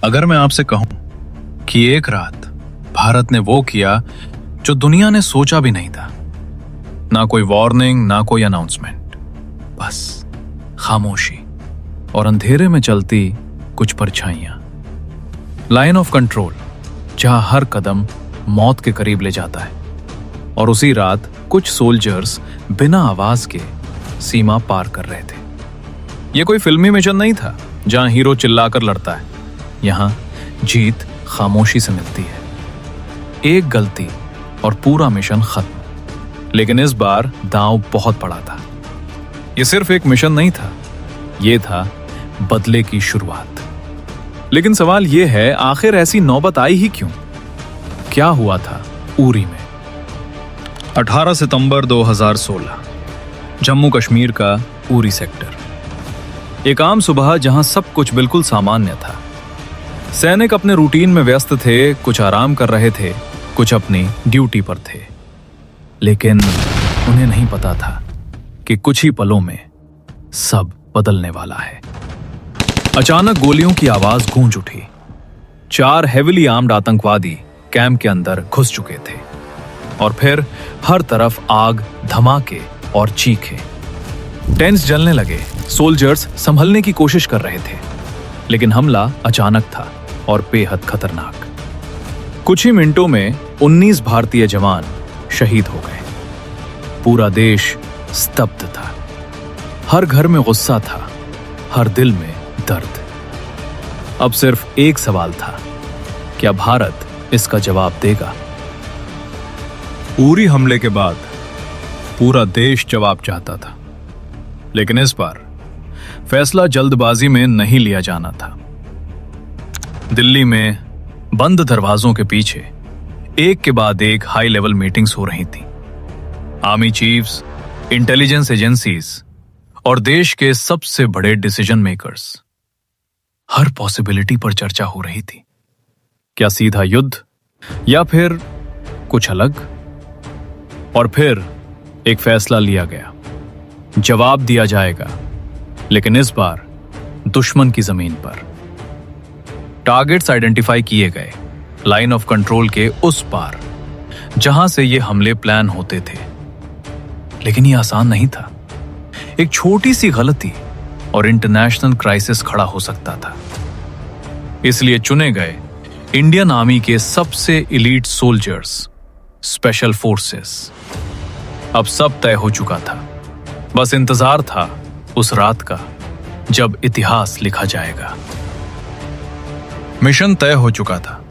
अगर मैं आपसे कहूं कि एक रात भारत ने वो किया जो दुनिया ने सोचा भी नहीं था, ना कोई वार्निंग, ना कोई अनाउंसमेंट, बस खामोशी और अंधेरे में चलती कुछ परछाइयां। लाइन ऑफ कंट्रोल, जहां हर कदम मौत के करीब ले जाता है। और उसी रात कुछ सोल्जर्स बिना आवाज के सीमा पार कर रहे थे। यह कोई फिल्मी मिशन नहीं था जहां हीरो चिल्लाकर लड़ता है। यहां जीत खामोशी से मिलती है। एक गलती और पूरा मिशन खत्म। लेकिन इस बार दांव बहुत बड़ा था। यह सिर्फ एक मिशन नहीं था, यह था बदले की शुरुआत। लेकिन सवाल यह है, आखिर ऐसी नौबत आई ही क्यों? क्या हुआ था उरी में? 18 सितंबर 2016, जम्मू कश्मीर का उरी सेक्टर। एक आम सुबह जहां सब कुछ बिल्कुल सामान्य था। सैनिक अपने रूटीन में व्यस्त थे, कुछ आराम कर रहे थे, कुछ अपनी ड्यूटी पर थे। लेकिन उन्हें नहीं पता था कि कुछ ही पलों में सब बदलने वाला है। अचानक गोलियों की आवाज गूंज उठी। 4 हेविली आर्म्ड आतंकवादी कैंप के अंदर घुस चुके थे। और फिर हर तरफ आग, धमाके और चीखें। टेंट्स जलने लगे। सोल्जर्स संभलने की कोशिश कर रहे थे। लेकिन हमला अचानक था और बेहद खतरनाक। कुछ ही मिनटों में 19 भारतीय जवान शहीद हो गए। पूरा देश स्तब्ध था। हर घर में गुस्सा था, हर दिल में दर्द। अब सिर्फ एक सवाल था, क्या भारत इसका जवाब देगा? उरी हमले के बाद पूरा देश जवाब चाहता था। लेकिन इस बार फैसला जल्दबाजी में नहीं लिया जाना था। दिल्ली में बंद दरवाजों के पीछे एक के बाद एक हाई लेवल मीटिंग्स हो रही थी। आर्मी चीफ्स, इंटेलिजेंस एजेंसीज और देश के सबसे बड़े डिसीजन मेकर्स, हर पॉसिबिलिटी पर चर्चा हो रही थी। क्या सीधा युद्ध या फिर कुछ अलग? और फिर एक फैसला लिया गया। जवाब दिया जाएगा, लेकिन इस बार दुश्मन की जमीन पर। टारगेट्स आइडेंटिफाई किए गए, लाइन ऑफ कंट्रोल के उस पार, जहां से ये हमले प्लान होते थे। लेकिन ये आसान नहीं था। एक छोटी सी गलती और इंटरनेशनल क्राइसिस खड़ा हो सकता था। इसलिए चुने गए इंडियन आर्मी के सबसे एलीट सोल्जर्स, स्पेशल फोर्सेस। अब सब तय हो चुका था। बस इंतजार था उस रात का जब इतिहास लिखा जाएगा। मिशन तय हो चुका था।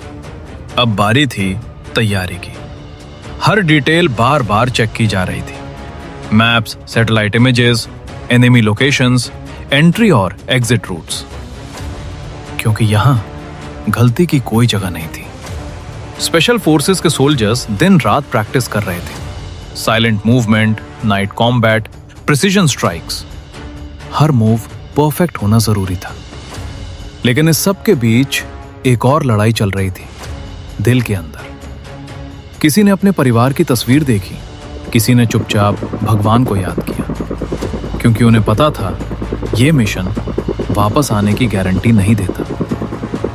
अब बारी थी तैयारी की। हर डिटेल बार बार चेक की जा रही थी। Maps, satellite images, enemy locations, entry और एग्जिट रूट्स। क्योंकि यहां गलती की कोई जगह नहीं थी। स्पेशल फोर्सेस के सोल्जर्स दिन रात प्रैक्टिस कर रहे थे। Silent movement, night combat, precision strikes. हर मूव परफेक्ट होना जरूरी था। लेकिन इस सब के बीच एक और लड़ाई चल रही थी, दिल के अंदर। किसी ने अपने परिवार की तस्वीर देखी, किसी ने चुपचाप भगवान को याद किया। क्योंकि उन्हें पता था यह मिशन वापस आने की गारंटी नहीं देता।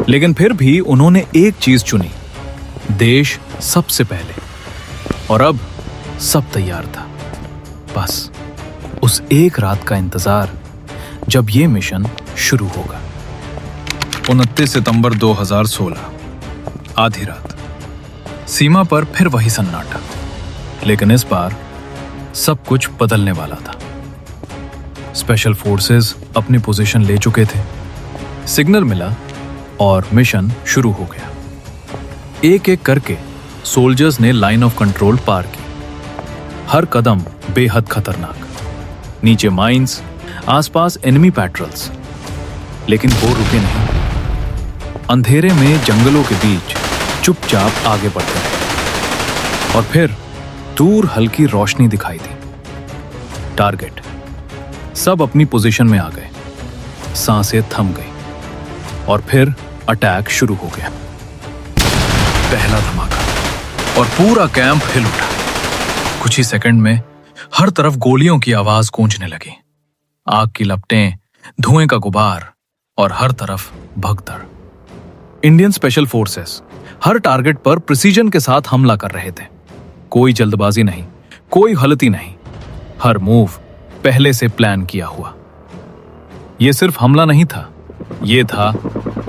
लेकिन फिर भी उन्होंने एक चीज चुनी, देश सबसे पहले। और अब सब तैयार था। बस उस एक रात का इंतजार जब यह मिशन शुरू होगा। 29 सितंबर 2016, आधी रात। सीमा पर फिर वही सन्नाटा। लेकिन इस बार सब कुछ बदलने वाला था। स्पेशल फोर्सेस अपनी पोजीशन ले चुके थे। सिग्नल मिला और मिशन शुरू हो गया। एक एक करके सोल्जर्स ने लाइन ऑफ कंट्रोल पार की। हर कदम बेहद खतरनाक। नीचे माइंस, आसपास एनिमी पैट्रोल्स। लेकिन वो रुके नहीं। अंधेरे में जंगलों के बीच चुपचाप आगे बढ़ते रहे। और फिर दूर हल्की रोशनी दिखाई दी। टारगेट। सब अपनी पोजीशन में आ गए। सांसें थम गई। और फिर अटैक शुरू हो गया। पहला धमाका और पूरा कैंप हिल उठा। कुछ ही सेकंड में हर तरफ गोलियों की आवाज गूंजने लगी। आग की लपटें, धुएं का गुबार और हर तरफ भगदड़। इंडियन स्पेशल फोर्सेस हर टारगेट पर प्रिसीजन के साथ हमला कर रहे थे। कोई जल्दबाजी नहीं, कोई गलती नहीं, हर मूव पहले से प्लान किया हुआ। यह सिर्फ हमला नहीं था, यह था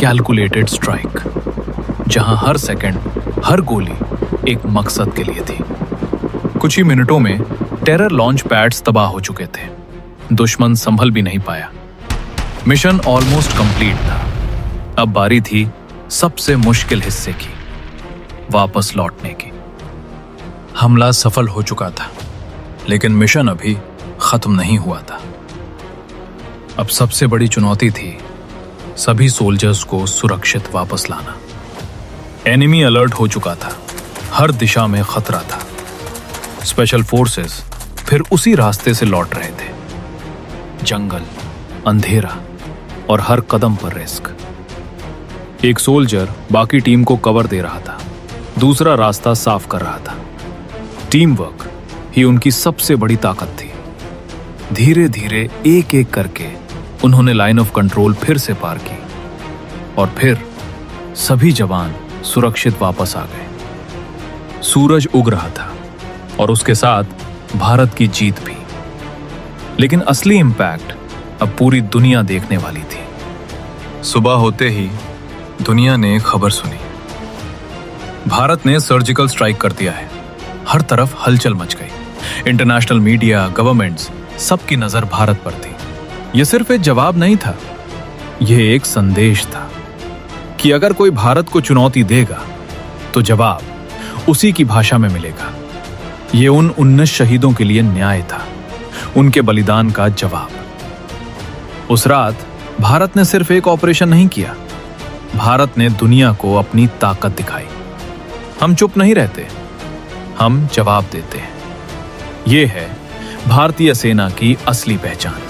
कैलकुलेटेड स्ट्राइक, जहां हर सेकंड, हर गोली एक मकसद के लिए थी। कुछ ही मिनटों में टेरर लॉन्च पैड्स तबाह हो चुके थे। दुश्मन संभल भी नहीं पाया। मिशन ऑलमोस्ट कंप्लीट था। अब बारी थी सबसे मुश्किल हिस्से की, वापस लौटने की। हमला सफल हो चुका था, लेकिन मिशन अभी खत्म नहीं हुआ था। अब सबसे बड़ी चुनौती थी सभी सोल्जर्स को सुरक्षित वापस लाना। एनिमी अलर्ट हो चुका था, हर दिशा में खतरा था। स्पेशल फोर्सेस फिर उसी रास्ते से लौट रहे थे। जंगल, अंधेरा और हर कदम पर रिस्क। एक सोल्जर बाकी टीम को कवर दे रहा था, दूसरा रास्ता साफ कर रहा था। टीम वर्क ही उनकी सबसे बड़ी ताकत थी। धीरे धीरे एक एक करके उन्होंने लाइन ऑफ कंट्रोल फिर से पार की और फिर सभी जवान सुरक्षित वापस आ गए। सूरज उग रहा था और उसके साथ भारत की जीत भी। लेकिन असली इंपैक्ट अब पूरी दुनिया देखने वाली थी। सुबह होते ही दुनिया ने खबर सुनी, भारत ने सर्जिकल स्ट्राइक कर दिया है। हर तरफ हलचल मच गई। इंटरनेशनल मीडिया, गवर्नमेंट्स, सबकी नजर भारत पर थी। यह सिर्फ एक जवाब नहीं था, यह एक संदेश था कि अगर कोई भारत को चुनौती देगा तो जवाब उसी की भाषा में मिलेगा। यह उन 19 शहीदों के लिए न्याय था, उनके बलिदान का जवाब। उस रात भारत ने सिर्फ एक ऑपरेशन नहीं किया, भारत ने दुनिया को अपनी ताकत दिखाई। हम चुप नहीं रहते, हम जवाब देते हैं। यह है भारतीय सेना की असली पहचान।